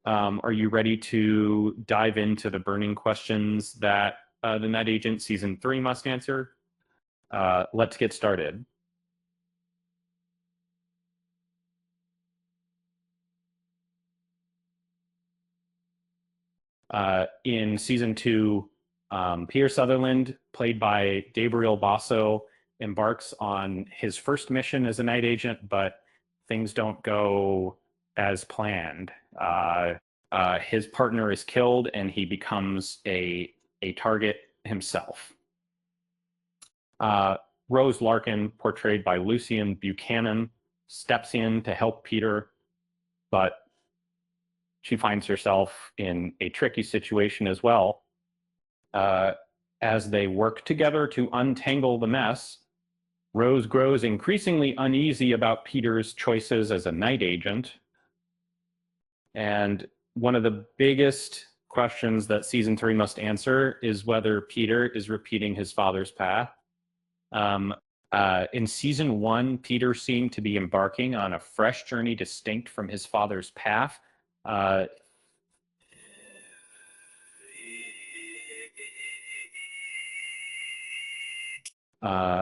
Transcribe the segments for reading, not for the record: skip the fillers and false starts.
Are you ready to dive into the burning questions that the Night Agent Season 3 must answer? Let's get started. In Season 2, Peter Sutherland, played by Gabriel Basso, embarks on his first mission as a night agent, but things don't go as planned. His partner is killed, and he becomes a target himself. Rose Larkin, portrayed by Lucian Buchanan, steps in to help Peter, but she finds herself in a tricky situation as well. As they work together to untangle the mess, Rose grows increasingly uneasy about Peter's choices as a night agent. And one of the biggest questions that Season 3 must answer is whether Peter is repeating his father's path. In Season 1, Peter seemed to be embarking on a fresh journey distinct from his father's path.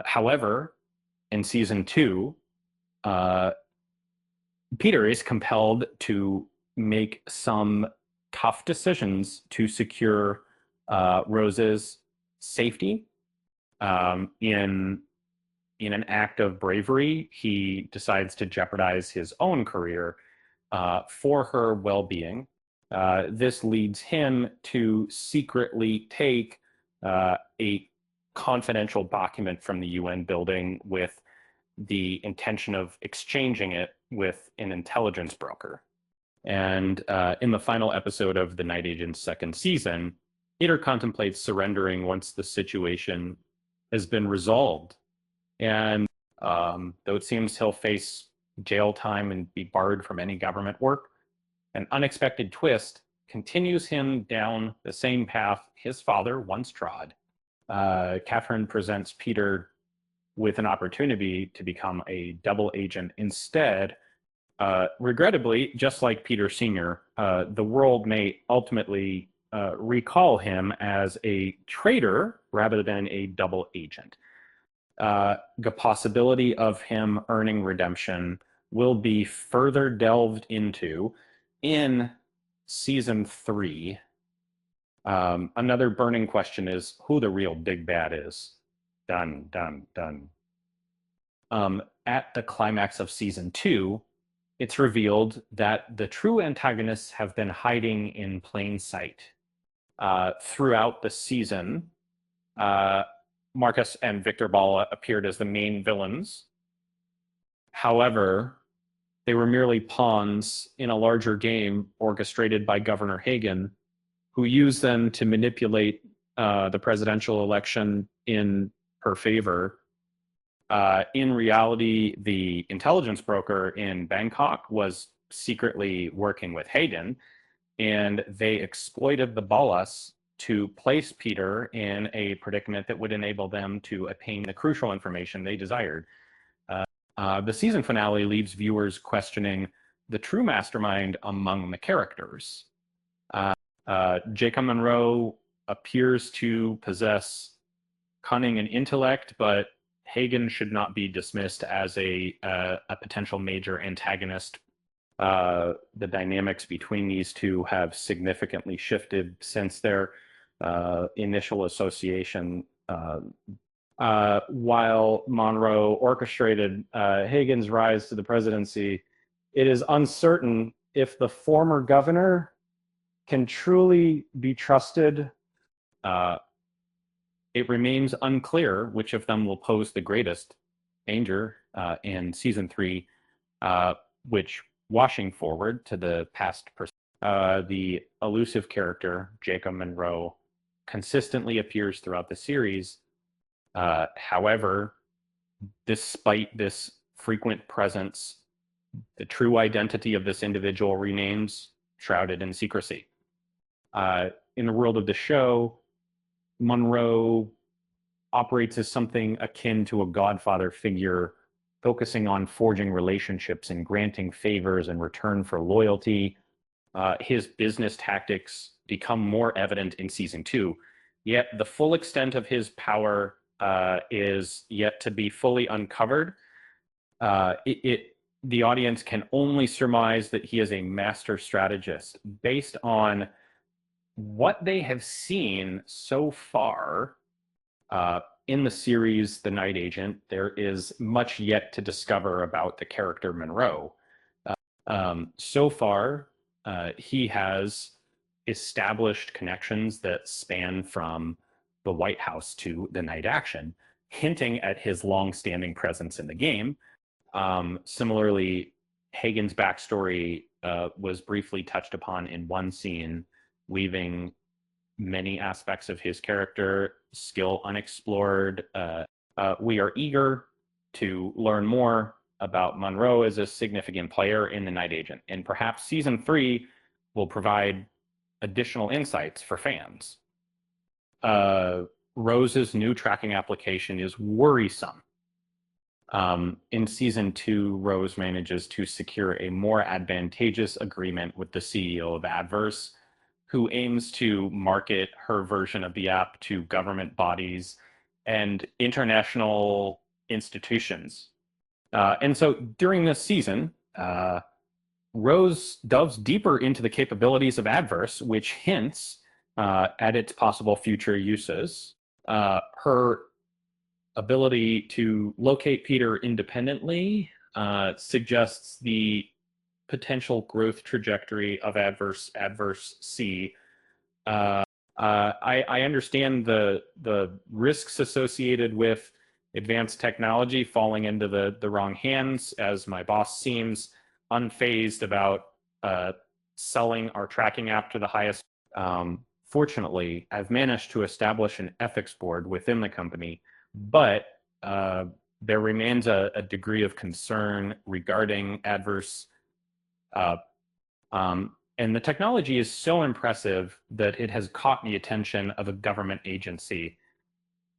However, in Season 2, Peter is compelled to make some tough decisions to secure Rose's safety. In an act of bravery, he decides to jeopardize his own career for her well-being. This leads him to secretly take a confidential document from the UN building with the intention of exchanging it with an intelligence broker. And in the final episode of The Night Agent's second season, Peter contemplates surrendering once the situation has been resolved. And though it seems he'll face jail time and be barred from any government work, an unexpected twist continues him down the same path his father once trod. Catherine presents Peter with an opportunity to become a double agent instead. Regrettably, just like Peter Sr., the world may ultimately recall him as a traitor rather than a double agent. The possibility of him earning redemption will be further delved into in Season 3. Another burning question is who the real big bad is. Dun, dun, dun. At the climax of Season 2, it's revealed that the true antagonists have been hiding in plain sight. Throughout the season, Marcus and Victor Bala appeared as the main villains. However, they were merely pawns in a larger game orchestrated by Governor Hagen, who used them to manipulate the presidential election in her favor. In reality, the intelligence broker in Bangkok was secretly working with Hagen, and they exploited the Ballas to place Peter in a predicament that would enable them to attain the crucial information they desired. The season finale leaves viewers questioning the true mastermind among the characters. Jacob Monroe appears to possess cunning and intellect, but Hagen should not be dismissed as a potential major antagonist. The dynamics between these two have significantly shifted since their initial association. While Monroe orchestrated Hagen's rise to the presidency, it is uncertain if the former governor can truly be trusted. It remains unclear which of them will pose the greatest danger in Season 3, which, washing forward to the past, the elusive character, Jacob Monroe, consistently appears throughout the series. However, despite this frequent presence, the true identity of this individual remains shrouded in secrecy. In the world of the show, Monroe operates as something akin to a godfather figure, focusing on forging relationships and granting favors in return for loyalty. his business tactics become more evident in season 2. Yet the full extent of his power is yet to be fully uncovered. The audience can only surmise that he is a master strategist based on what they have seen so far in the series The Night Agent. There is much yet to discover about the character Monroe. So far, he has established connections that span from the White House to the Night Action, hinting at his long-standing presence in the game. Similarly, Hagen's backstory was briefly touched upon in one scene, leaving many aspects of his character skill unexplored. We are eager to learn more about Monroe as a significant player in The Night Agent, and perhaps season 3 will provide additional insights for fans. Rose's new tracking application is worrisome. In season 2, Rose manages to secure a more advantageous agreement with the CEO of Adverse, who aims to market her version of the app to government bodies and international institutions. And so during this season, Rose delves deeper into the capabilities of Adverse, which hints at its possible future uses. Her ability to locate Peter independently suggests the potential growth trajectory of Adverse C. I understand the risks associated with advanced technology falling into the wrong hands, as my boss seems unfazed about selling our tracking app to the highest. Fortunately, I've managed to establish an ethics board within the company, but there remains a degree of concern regarding Adverse. And the technology is so impressive that it has caught the attention of a government agency,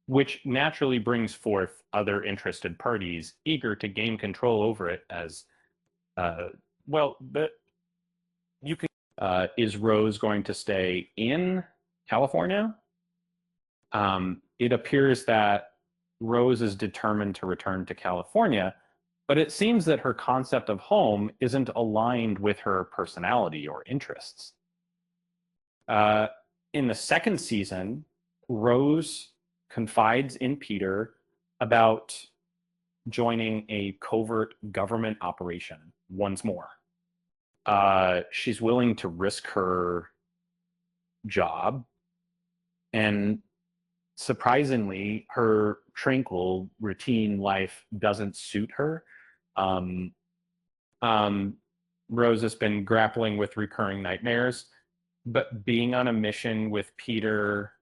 which naturally brings forth other interested parties eager to gain control over it. As but you can. Is Rose going to stay in California? It appears that Rose is determined to return to California, but it seems that her concept of home isn't aligned with her personality or interests. In the second season, Rose confides in Peter about joining a covert government operation once more. She's willing to risk her job, and surprisingly, her tranquil routine life doesn't suit her. Rose has been grappling with recurring nightmares, but being on a mission with Peter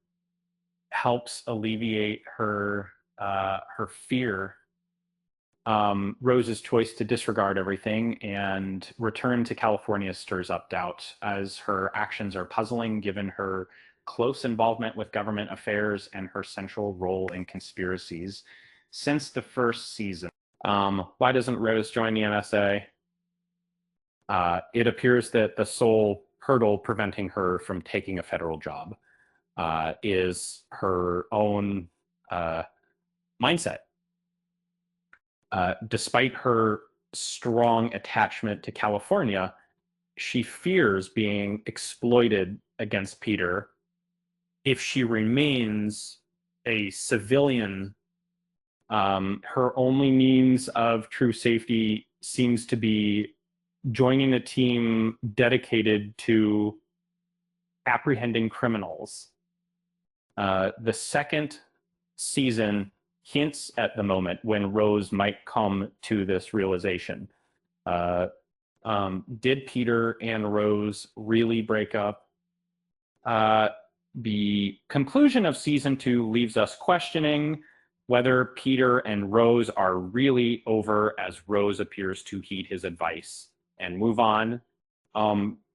helps alleviate her fear. Rose's choice to disregard everything and return to California stirs up doubt, as her actions are puzzling given her close involvement with government affairs and her central role in conspiracies since the first season. Why doesn't Rose join the NSA? It appears that the sole hurdle preventing her from taking a federal job is her own mindset. Despite her strong attachment to California, she fears being exploited against Peter if she remains a civilian. Her only means of true safety seems to be joining a team dedicated to apprehending criminals. The second season hints at the moment when Rose might come to this realization. Did Peter and Rose really break up? The conclusion of season 2 leaves us questioning whether Peter and Rose are really over, as Rose appears to heed his advice and move on.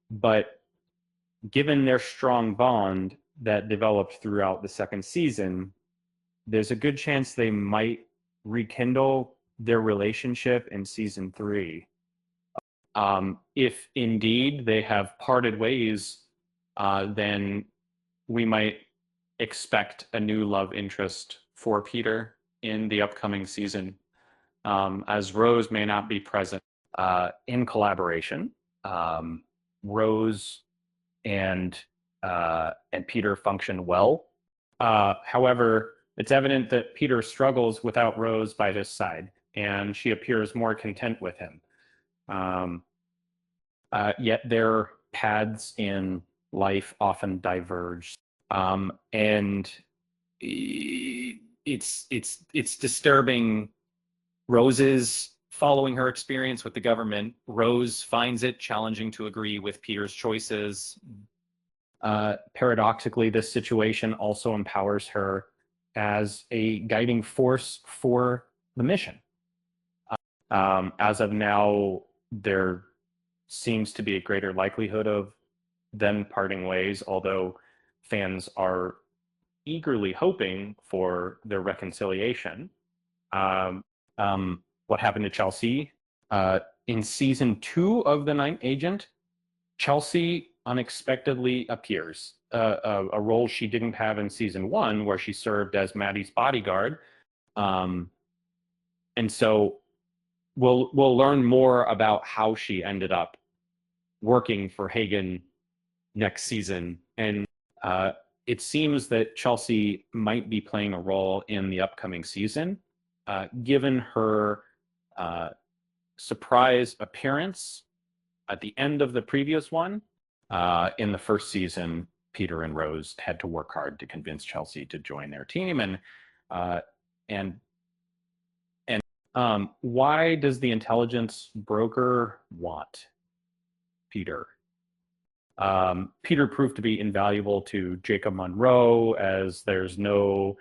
But given their strong bond that developed throughout the second season, there's a good chance they might rekindle their relationship in season 3. If indeed they have parted ways, then we might expect a new love interest for Peter in the upcoming season, as Rose may not be present in collaboration. Rose and Peter function well. However, it's evident that Peter struggles without Rose by his side, and she appears more content with him. Yet their paths in life often diverge, and it's disturbing. Rose's following her experience with the government, Rose finds it challenging to agree with Peter's choices. Paradoxically, this situation also empowers her as a guiding force for the mission. As of now, there seems to be a greater likelihood of them parting ways, although fans are eagerly hoping for their reconciliation. What happened to Chelsea? In season 2 of The Night Agent, Chelsea unexpectedly appears, a role she didn't have in season 1, where she served as Maddie's bodyguard. And so we'll learn more about how she ended up working for Hagen next season. And it seems that Chelsea might be playing a role in the upcoming season, given her surprise appearance at the end of the previous one. In the first season, Peter and Rose had to work hard to convince Chelsea to join their team. And why does the intelligence broker want Peter? Peter proved to be invaluable to Jacob Monroe, as there's no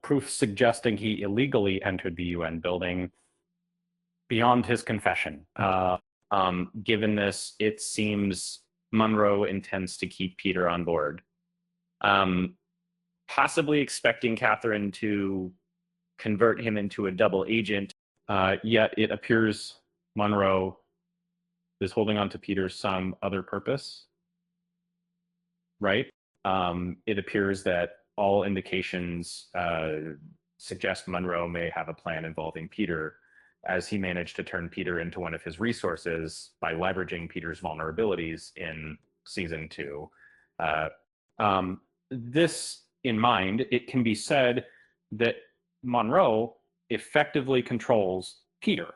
proof suggesting he illegally entered the UN building beyond his confession. Given this, it seems Monroe intends to keep Peter on board, possibly expecting Catherine to convert him into a double agent, yet it appears Monroe is holding on to Peter some other purpose, right? It appears that all indications suggest Monroe may have a plan involving Peter, as he managed to turn Peter into one of his resources by leveraging Peter's vulnerabilities in season 2. This in mind, it can be said that Monroe effectively controls Peter.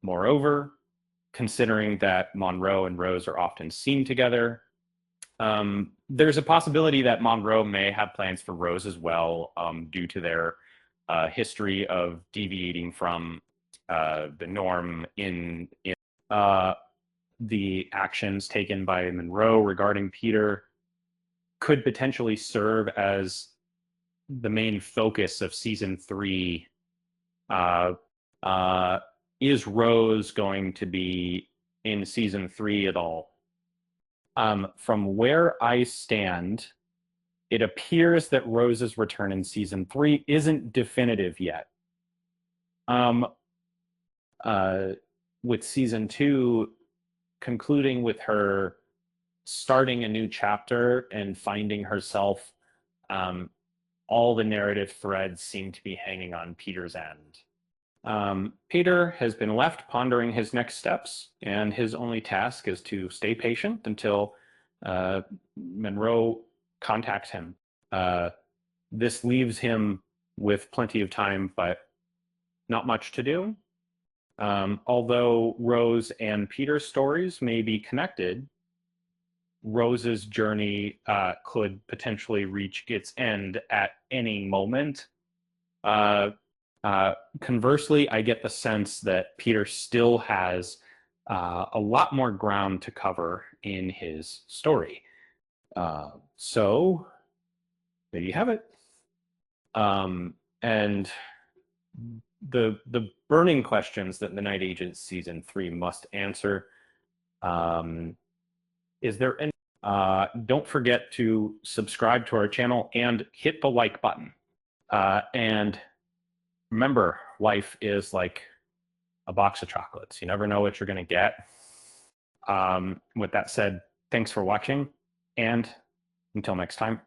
Moreover, considering that Monroe and Rose are often seen together, there's a possibility that Monroe may have plans for Rose as well, due to their history of deviating from the norm in the actions taken by Monroe regarding Peter could potentially serve as the main focus of season 3. Is Rose going to be in season 3 at all? From where I stand, it appears that Rose's return in season 3 isn't definitive yet. With season 2 concluding with her starting a new chapter and finding herself, all the narrative threads seem to be hanging on Peter's end. Peter has been left pondering his next steps, and his only task is to stay patient until Monroe contacts him. This leaves him with plenty of time, but not much to do. Although Rose and Peter's stories may be connected, Rose's journey could potentially reach its end at any moment. Conversely, I get the sense that Peter still has a lot more ground to cover in his story. So there you have it. And the burning questions that The Night Agent season 3 must answer. Is there any? Don't forget to subscribe to our channel and hit the like button. And remember, life is like a box of chocolates. You never know what you're going to get. With that said, thanks for watching, and until next time.